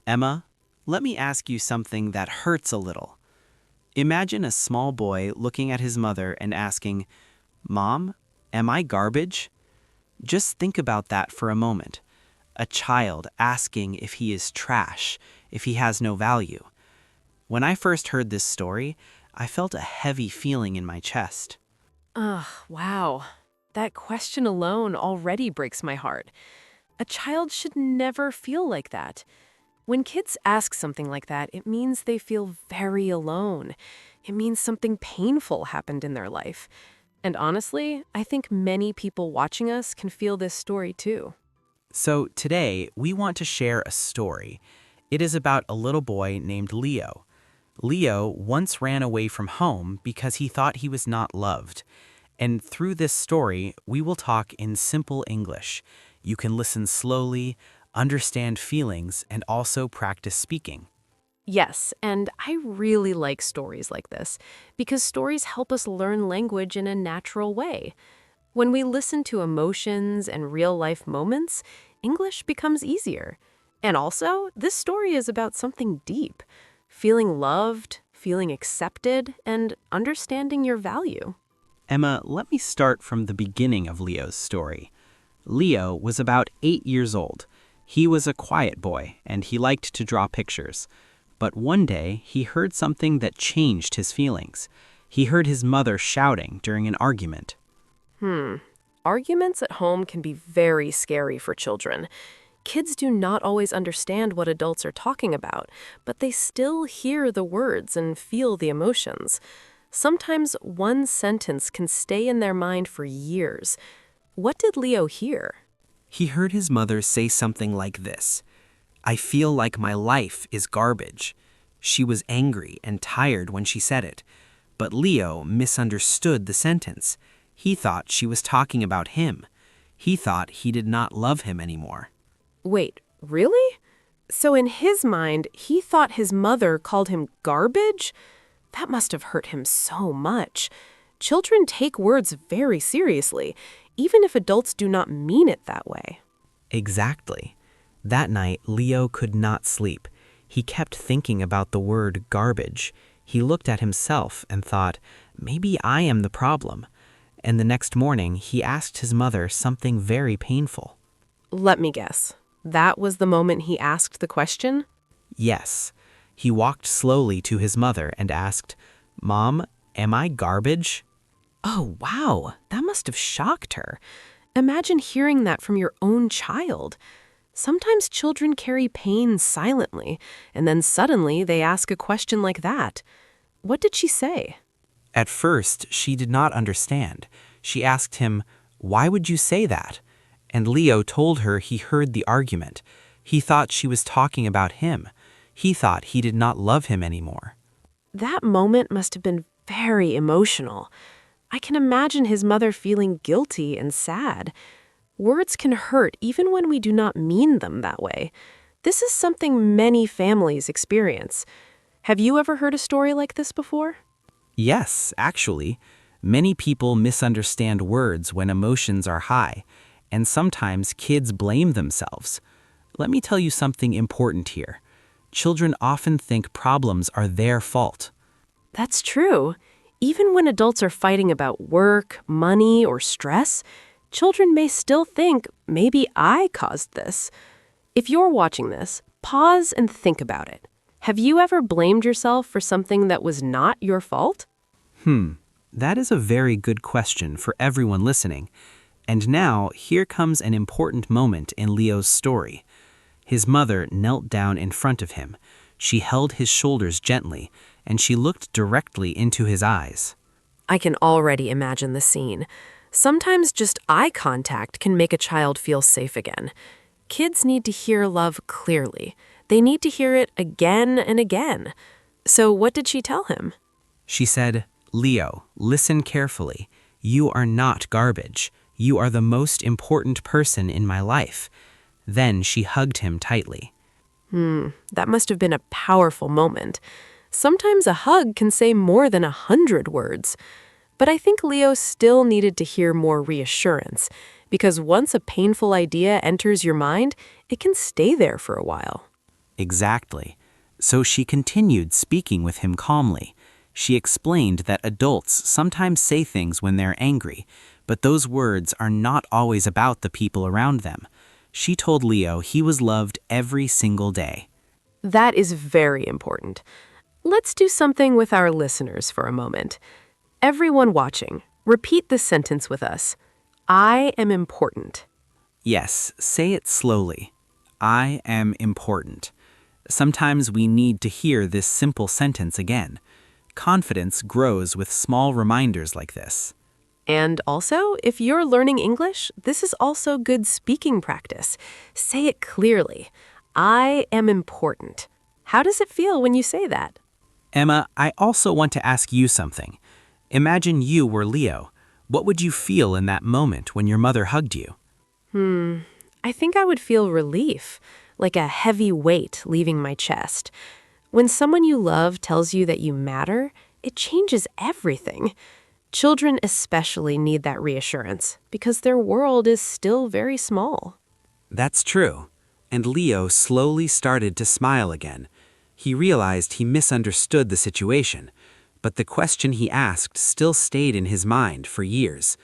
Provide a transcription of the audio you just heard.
Emma, let me ask you something that hurts a little. Imagine a small boy looking at his mother and asking, "Mom, am I garbage?" Just think about that for a moment. A child asking if he is trash, if he has no value. When I first heard this story, I felt a heavy feeling in my chest. Ugh, wow. That question alone already breaks my heart. A child should never feel like that. When kids ask something like that, it means they feel very alone. It means something painful happened in their life. And honestly, I think many people watching us can feel this story too. So today, we want to share a story. It is about a little boy named Leo. Leo once ran away from home because he thought he was not loved. And through this story, we will talk in simple English. You can listen slowly, understand feelings, and also practice speaking. Yes, and I really like stories like this because stories help us learn language in a natural way. When we listen to emotions and real life moments, English becomes easier. And also, this story is about something deep: feeling loved, feeling accepted, and understanding your value. Emma, let me start from the beginning of Leo's story. Leo was about 8 years old. He was a quiet boy, and he liked to draw pictures. But one day, he heard something that changed his feelings. He heard his mother shouting during an argument. Hmm. Arguments at home can be very scary for children. Kids do not always understand what adults are talking about, but they still hear the words and feel the emotions. Sometimes one sentence can stay in their mind for years. What did Leo hear? He heard his mother say something like this: "I feel like my life is garbage." She was angry and tired when she said it, but Leo misunderstood the sentence. He thought she was talking about him. He thought he did not love him anymore. Wait, really? So in his mind, he thought his mother called him garbage? That must have hurt him so much. Children take words very seriously, even if adults do not mean it that way. Exactly. That night, Leo could not sleep. He kept thinking about the word garbage. He looked at himself and thought, maybe I am the problem. And the next morning, he asked his mother something very painful. Let me guess. That was the moment he asked the question? Yes. He walked slowly to his mother and asked, "Mom, am I garbage?" Oh, wow. That must have shocked her. Imagine hearing that from your own child. Sometimes children carry pain silently, and then suddenly they ask a question like that. What did she say? At first, she did not understand. She asked him, "Why would you say that?" And Leo told her he heard the argument. He thought she was talking about him. He thought he did not love him anymore. That moment must have been very emotional. I can imagine his mother feeling guilty and sad. Words can hurt even when we do not mean them that way. This is something many families experience. Have you ever heard a story like this before? Yes, actually, many people misunderstand words when emotions are high, and sometimes kids blame themselves. Let me tell you something important here. Children often think problems are their fault. That's true. Even when adults are fighting about work, money, or stress, children may still think, maybe I caused this. If you're watching this, pause and think about it. Have you ever blamed yourself for something that was not your fault? That is a very good question for everyone listening. And now, here comes an important moment in Leo's story. His mother knelt down in front of him. She held his shoulders gently, and she looked directly into his eyes. I can already imagine the scene. Sometimes just eye contact can make a child feel safe again. Kids need to hear love clearly. They need to hear it again and again. So what did she tell him? She said, "Leo, listen carefully. You are not garbage. You are the most important person in my life." Then she hugged him tightly. That must have been a powerful moment. Sometimes a hug can say more than 100 words. But I think Leo still needed to hear more reassurance, because once a painful idea enters your mind, it can stay there for a while. Exactly. So she continued speaking with him calmly. She explained that adults sometimes say things when they're angry, but those words are not always about the people around them. She told Leo he was loved every single day. That is very important. Let's do something with our listeners for a moment. Everyone watching, repeat this sentence with us. I am important. Yes, say it slowly. I am important. Sometimes we need to hear this simple sentence again. Confidence grows with small reminders like this. And also, if you're learning English, this is also good speaking practice. Say it clearly. I am important. How does it feel when you say that? Emma, I also want to ask you something. Imagine you were Leo. What would you feel in that moment when your mother hugged you? I think I would feel relief, like a heavy weight leaving my chest. When someone you love tells you that you matter, it changes everything. Children especially need that reassurance because their world is still very small. That's true. And Leo slowly started to smile again. He realized he misunderstood the situation, but the question he asked still stayed in his mind for years.